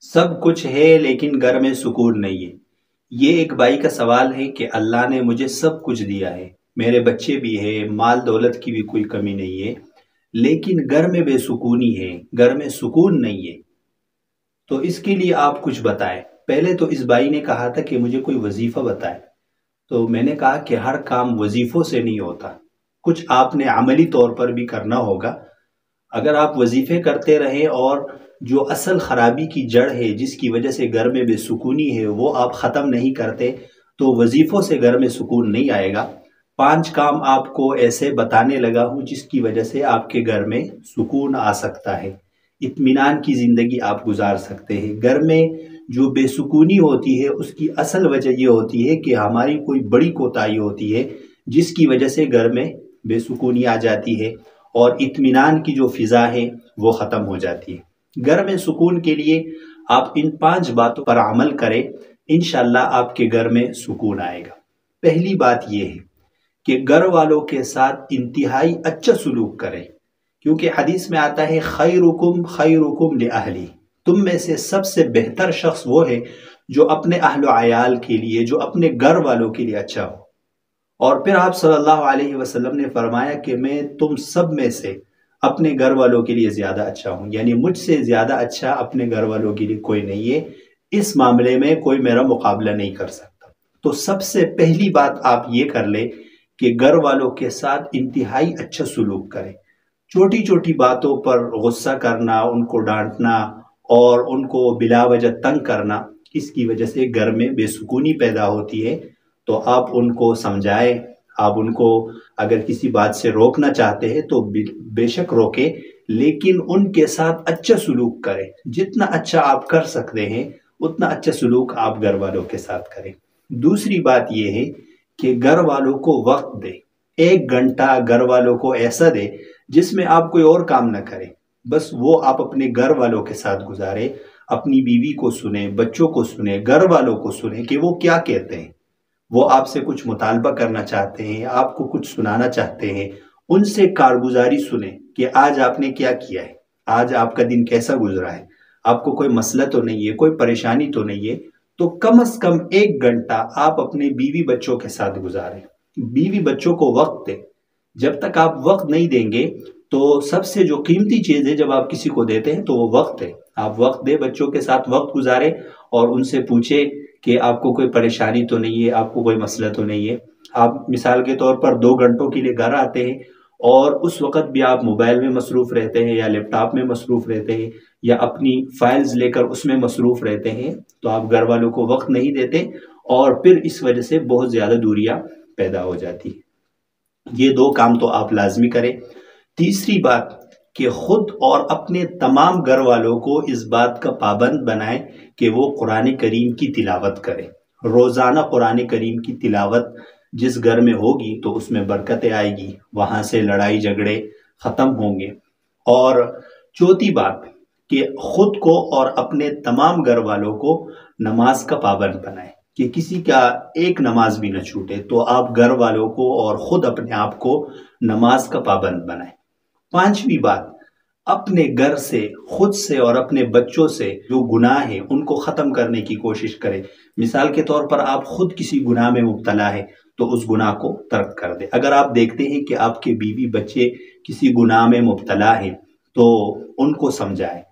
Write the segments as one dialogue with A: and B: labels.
A: سب کچھ ہے لیکن گھر میں سکون نہیں ہے۔ یہ ایک بھائی کا سوال ہے کہ اللہ نے مجھے سب کچھ دیا ہے، میرے بچے بھی ہیں، مال دولت کی بھی کوئی کمی نہیں ہے، لیکن گھر میں بے سکونی ہے، گھر میں سکون نہیں ہے۔ تو اس کے لیے آپ کچھ بتائیں۔ پہلے تو اس بھائی نے کہا تھا کہ مجھے کوئی وظیفہ بتائے، تو میں نے کہا کہ ہر کام وظیفوں سے نہیں ہوتا، کچھ آپ نے عملی طور پر بھی کرنا ہوگا۔ اگر آپ وظیفے کرتے رہے اور جو اصل خرابی کی جڑ ہے جس کی وجہ سے گھر میں بے سکونی ہے وہ آپ ختم نہیں کرتے تو وظیفوں سے گھر میں سکون نہیں آئے گا۔ 5 کام آپ کو ایسے بتانے لگا ہوں جس کی وجہ سے آپ کے گھر میں سکون آ سکتا ہے، اطمینان کی زندگی آپ گزار سکتے ہیں۔ گھر میں جو بے سکونی ہوتی ہے اس کی اصل وجہ یہ ہوتی ہے کہ ہماری کوئی بڑی کوتاہی ہوتی ہے جس کی وجہ سے گھر میں بے سکونی آ جاتی ہے اور اطمینان کی جو فضا ہے وہ ختم ہو جاتی ہے۔ گھر میں سکون کے لیے آپ ان 5 باتوں پر عمل کریں، انشاءاللہ آپ کے گھر میں سکون آئے گا۔ پہلی بات یہ ہے کہ گھر والوں کے ساتھ انتہائی اچھا سلوک کریں، کیونکہ حدیث میں آتا ہے خیرکم خیرکم لأہلی، تم میں سے سب سے بہتر شخص وہ ہے جو اپنے اہل و عیال کے لیے، جو اپنے گھر والوں کے لیے اچھا ہو۔ اور پھر آپ صلی اللہ علیہ وسلم نے فرمایا کہ میں تم سب میں سے اپنے گھر والوں کے لیے زیادہ اچھا ہوں، یعنی مجھ سے زیادہ اچھا اپنے گھر والوں کے لیے کوئی نہیں ہے، اس معاملے میں کوئی میرا مقابلہ نہیں کر سکتا۔ تو سب سے پہلی بات آپ یہ کر لیں کہ گھر والوں کے ساتھ انتہائی اچھا سلوک کریں۔ چھوٹی چھوٹی باتوں پر غصہ کرنا، ان کو ڈانٹنا اور ان کو بلا وجہ تنگ کرنا، اس کی وجہ سے گھر میں بے سکونی پیدا ہوتی ہے۔ تو آپ ان کو سمجھائیں، آپ ان کو اگر کسی بات سے روکنا چاہتے ہیں تو بے شک روکیں، لیکن ان کے ساتھ اچھا سلوک کریں۔ جتنا اچھا آپ کر سکتے ہیں اتنا اچھا سلوک آپ گھر والوں کے ساتھ کریں۔ دوسری بات یہ ہے کہ گھر والوں کو وقت دیں۔ 1 گھنٹہ گھر والوں کو ایسا دیں جس میں آپ کوئی اور کام نہ کریں، بس وہ آپ اپنے گھر والوں کے ساتھ گزاریں۔ اپنی بیوی کو سنیں، بچوں کو سنیں، گھر والوں کو سنیں کہ وہ کیا کہتے ہیں۔ وہ آپ سے کچھ مطالبہ کرنا چاہتے ہیں، آپ کو کچھ سنانا چاہتے ہیں، ان سے کارگزاری سنیں کہ آج آپ نے کیا کیا ہے، آج آپ کا دن کیسا گزرا ہے، آپ کو کوئی مسئلہ تو نہیں ہے، کوئی پریشانی تو نہیں ہے۔ تو کم از کم 1 گھنٹہ آپ اپنے بیوی بچوں کے ساتھ گزاریں۔ بیوی بچوں کو وقت دیں۔ جب تک آپ وقت نہیں دیں گے تو سب سے جو قیمتی چیز ہے جب آپ کسی کو دیتے ہیں تو وہ وقت ہے۔ آپ وقت دیں، بچوں کے ساتھ وقت گزاریں اور ان سے پوچھیں کہ آپ کو کوئی پریشانی تو نہیں ہے، آپ کو کوئی مسئلہ تو نہیں ہے۔ آپ مثال کے طور پر 2 گھنٹوں کے لیے گھر آتے ہیں اور اس وقت بھی آپ موبائل میں مصروف رہتے ہیں یا لیپ ٹاپ میں مصروف رہتے ہیں یا اپنی فائلز لے کر اس میں مصروف رہتے ہیں، تو آپ گھر والوں کو وقت نہیں دیتے اور پھر اس وجہ سے بہت زیادہ دوریاں پیدا ہو جاتی ہیں۔ یہ 2 کام تو آپ لازمی کریں۔ تیسری بات کہ خود اور اپنے تمام گھر والوں کو اس بات کا پابند بنائیں کہ وہ قرآن کریم کی تلاوت کریں۔ روزانہ قرآن کریم کی تلاوت جس گھر میں ہوگی تو اس میں برکتیں آئے گی، وہاں سے لڑائی جھگڑے ختم ہوں گے۔ اور چوتھی بات کہ خود کو اور اپنے تمام گھر والوں کو نماز کا پابند بنائیں کہ کسی کا ایک نماز بھی نہ چھوٹے، تو آپ گھر والوں کو اور خود اپنے آپ کو نماز کا پابند بنائیں۔ 5ویں بات، اپنے گھر سے، خود سے اور اپنے بچوں سے جو گناہ ہیں ان کو ختم کرنے کی کوشش کریں۔ مثال کے طور پر آپ خود کسی گناہ میں مبتلا ہے تو اس گناہ کو ترک کر دیں۔ اگر آپ دیکھتے ہیں کہ آپ کے بیوی بچے کسی گناہ میں مبتلا ہیں تو ان کو سمجھائیں،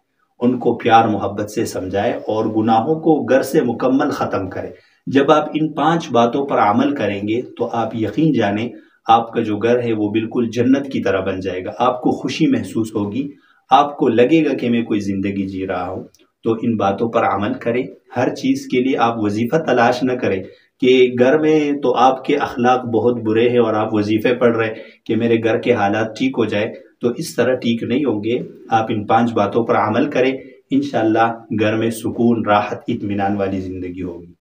A: ان کو پیار محبت سے سمجھائیں اور گناہوں کو گھر سے مکمل ختم کریں۔ جب آپ ان 5 باتوں پر عمل کریں گے تو آپ یقین جانیں آپ کا جو گھر ہے وہ بالکل جنت کی طرح بن جائے گا۔ آپ کو خوشی محسوس ہوگی، آپ کو لگے گا کہ میں کوئی زندگی جی رہا ہوں۔ تو ان باتوں پر عمل کریں۔ ہر چیز کے لیے آپ وظیفہ تلاش نہ کریں کہ گھر میں تو آپ کے اخلاق بہت برے ہیں اور آپ وظیفے پڑھ رہے کہ میرے گھر کے حالات ٹھیک ہو جائے، تو اس طرح ٹھیک نہیں ہوں گے۔ آپ ان 5 باتوں پر عمل کریں، انشاءاللہ گھر میں سکون، راحت، اطمینان والی زندگی ہوگی۔